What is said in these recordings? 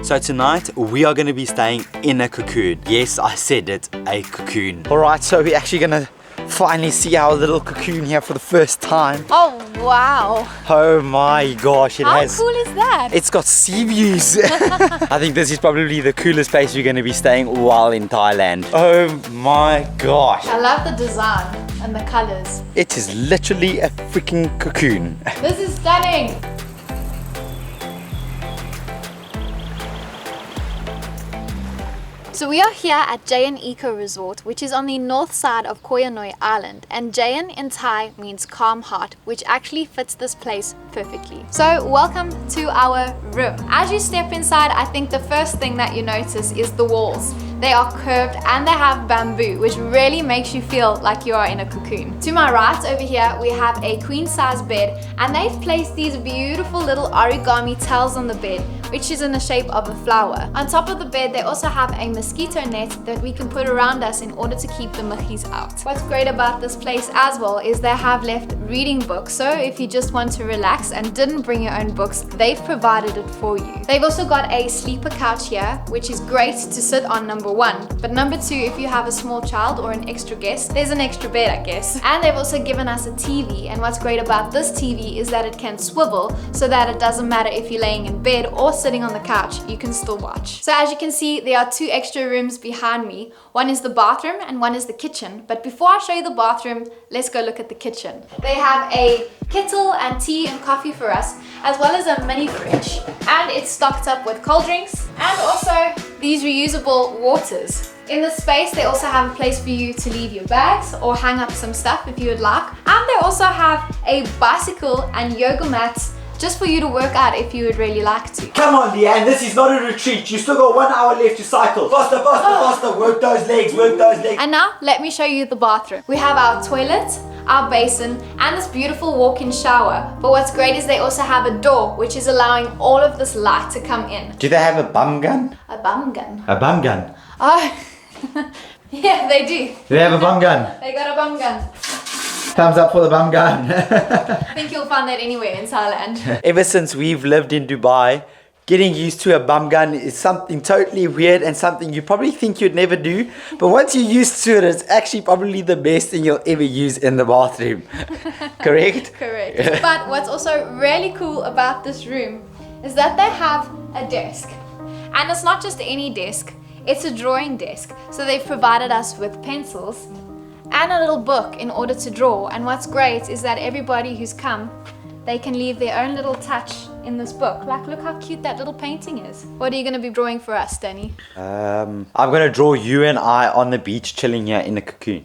So tonight we are going to be staying in a cocoon. Yes, I said it, a cocoon. Alright, so we're actually going to finally see our little cocoon here for the first time. Oh wow. Oh my gosh, How cool is that? It's got sea views. I think this is probably the coolest place we're going to be staying while in Thailand. Oh my gosh. I love the design and the colors. It is literally a freaking cocoon. This is stunning. So we are here at Jaiyen Eco Resort, which is on the north side of Koh Yao Noi Island, and Jaiyen in Thai means calm heart, which actually fits this place perfectly. So welcome to our room. As you step inside, I think the first thing that you notice is the walls. They are curved and they have bamboo, which really makes you feel like you are in a cocoon. To my right over here, we have a queen size bed, and they've placed these beautiful little origami tiles on the bed, which is in the shape of a flower. On top of the bed, they also have a mosquito net that we can put around us in order to keep the mosquitoes out. What's great about this place as well is they have left reading books, so if you just want to relax and didn't bring your own books, they've provided it for you. They've also got a sleeper couch here, which is great to sit on, number one. But number two, if you have a small child or an extra guest, there's an extra bed, I guess. And they've also given us a TV, and what's great about this TV is that it can swivel so that it doesn't matter if you're laying in bed or sitting on the couch, you can still watch. So as you can see, there are two extra rooms behind me. One is the bathroom and one is the kitchen. But before I show you the bathroom, let's go look at the kitchen. They have a kettle and tea and coffee for us, as well as a mini fridge. And it's stocked up with cold drinks and also these reusable waters. In the space, they also have a place for you to leave your bags or hang up some stuff if you would like. And they also have a bicycle and yoga mats just for you to work out if you would really like to. Come on, Leanne, this is not a retreat. You still got 1 hour left to cycle. Faster, faster, faster. Work those legs, work those legs. And now, let me show you the bathroom. We have our toilet, our basin, and this beautiful walk-in shower. But what's great is they also have a door, which is allowing all of this light to come in. Do they have a bum gun? A bum gun? A bum gun? Oh, yeah, they do. Do they have a bum gun? They got a bum gun. Thumbs up for the bum gun. I think you'll find that anywhere in Thailand. Ever since we've lived in Dubai, getting used to a bum gun is something totally weird and something you probably think you'd never do. But once you're used to it, it's actually probably the best thing you'll ever use in the bathroom. Correct? Correct. But what's also really cool about this room is that they have a desk. And it's not just any desk, it's a drawing desk. So they've provided us with pencils and a little book in order to draw. And what's great is that everybody who's come, they can leave their own little touch in this book. Like, look how cute that little painting is. What are you going to be drawing for us, Danny? I'm going to draw you and I on the beach chilling here in a cocoon.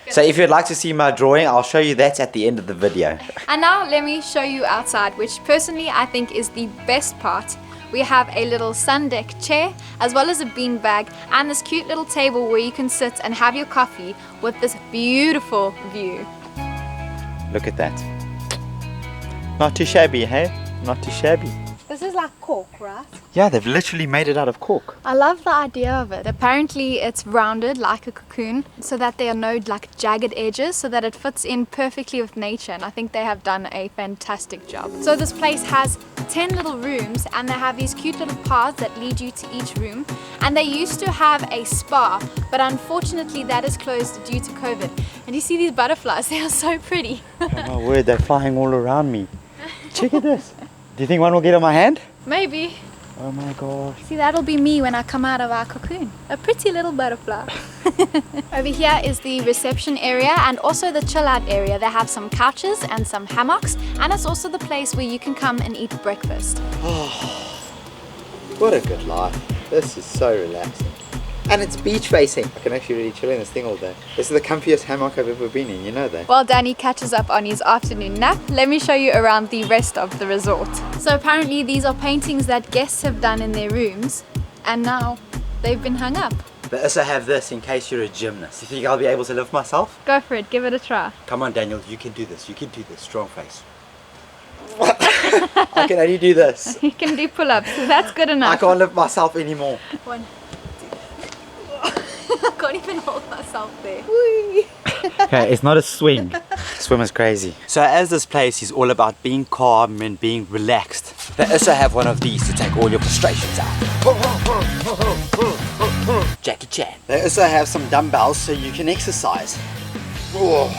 So if you'd like to see my drawing, I'll show you that at the end of the video. And now let me show you outside, which personally I think is the best part. We have a little sun deck chair, as well as a bean bag, and this cute little table where you can sit and have your coffee with this beautiful view. Look at that. Not too shabby, hey? Not too shabby. This is like cork, right? Yeah, they've literally made it out of cork. I love the idea of it. Apparently it's rounded like a cocoon so that there are no like jagged edges, so that it fits in perfectly with nature, and I think they have done a fantastic job. So this place has 10 little rooms, and they have these cute little paths that lead you to each room. And they used to have a spa, but unfortunately that is closed due to COVID. And you see these butterflies, they are so pretty. Oh my word, they're flying all around me. Check at this. Do you think one will get on my hand? Maybe. Oh my gosh. See, that'll be me when I come out of our cocoon. A pretty little butterfly. Over here is the reception area and also the chill out area. They have some couches and some hammocks, and it's also the place where you can come and eat breakfast. Oh, what a good life. This is so relaxing. And it's beach facing. I can actually really chill in this thing all day. This is the comfiest hammock I've ever been in, you know that. While Danny catches up on his afternoon nap, let me show you around the rest of the resort. So apparently these are paintings that guests have done in their rooms, and now they've been hung up. They also have this in case you're a gymnast. You think I'll be able to lift myself? Go for it, give it a try. Come on Daniel, you can do this. You can do this. Strong face. I can only do this. You can do pull-ups, so that's good enough. I can't lift myself anymore. 1, 2. I can't even hold myself there. Okay, it's not a swing. Swim is crazy. So as this place is all about being calm and being relaxed, They also have one of these to take all your frustrations out. Jackie Chan. They also have some dumbbells so you can exercise. Whoa.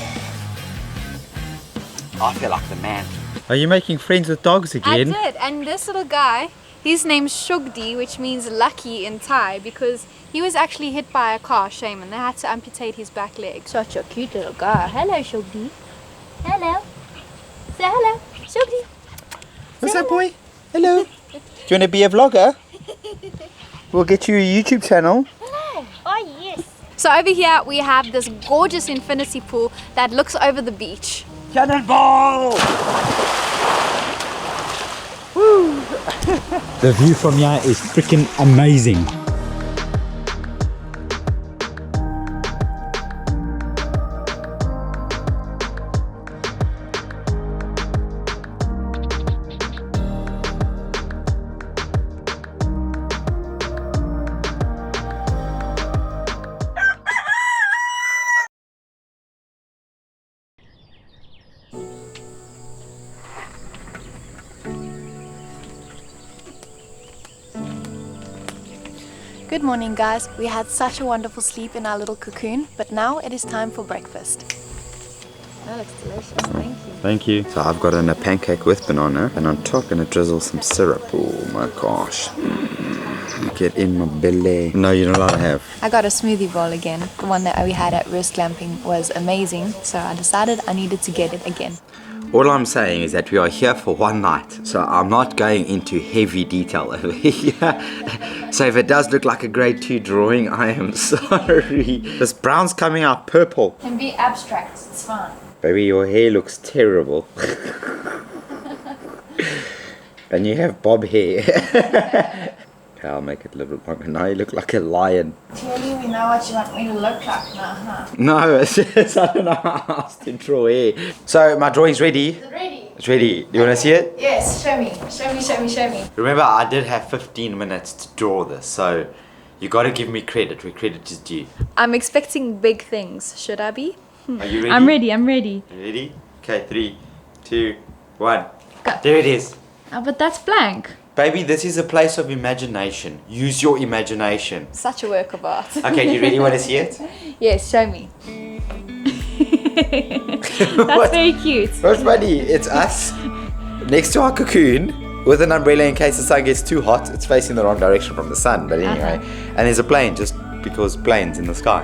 I feel like the man. Are you making friends with dogs again? I did, and this little guy, his name's Shugdi, which means lucky in Thai, because he was actually hit by a car, shame, and they had to amputate his back leg. Such a cute little guy. Hello, Shugdi. Hello. Say hello, Shugdi. What's up, boy? Hello. Do you want to be a vlogger? We'll get you a YouTube channel. Hello. Oh, yes. So over here we have this gorgeous infinity pool that looks over the beach. Cannonball! Woo! The view from here is freaking amazing. Good morning, guys. We had such a wonderful sleep in our little cocoon, but now it is time for breakfast. That looks delicious, thank you. Thank you. So I've got a pancake with banana, and on top gonna drizzle some syrup. Oh my gosh. Get in my belly. No, you're not allowed to have. I got a smoothie bowl again. The one that we had at Wrist Glamping was amazing, so I decided I needed to get it again. All I'm saying is that we are here for one night, so I'm not going into heavy detail over here. So if it does look like a grade 2 drawing, I am sorry. This brown's coming out purple. Can be abstract, it's fine. Baby, your hair looks terrible. And you have bob hair. Okay, I'll make it a little bit longer. Now you look like a lion. Clearly we know what you want me to look like now, huh? No, it's just, I don't know how else to draw hair. So my drawing's ready. Is it ready? It's ready. Do you want to see it? Yes, show me. Show me, show me, show me. Remember, I did have 15 minutes to draw this, so you got to give me credit where credit is due. I'm expecting big things. Should I be? Are you ready? I'm ready, I'm ready. You ready? Okay, 3, 2, 1. Go. There it is. Oh, but that's blank. Baby, this is a place of imagination. Use your imagination. Such a work of art. Okay, you really want to see it? Yes, show me. That's very cute. What's funny? It's us next to our cocoon with an umbrella in case the sun gets too hot. It's facing the wrong direction from the sun, but anyway. And there's a plane just because planes in the sky.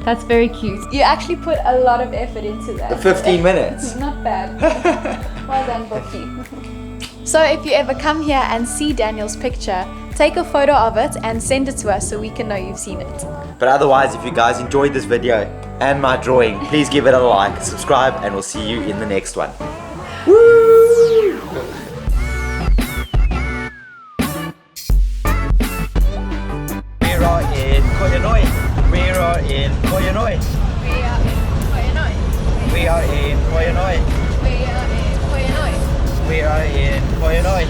That's very cute. You actually put a lot of effort into that. The 15 minutes. Not bad. Well done, Bucky. So if you ever come here and see Daniel's picture, take a photo of it and send it to us so we can know you've seen it. But otherwise, if you guys enjoyed this video and my drawing, please give it a like, subscribe, and we'll see you in the next one. Woo! We are in Koh Yao Noi. We are in Koh Yao Noi. We are in Koh Yao Noi. We are in Koh Yao Noi. We are in Koh Yao Noi.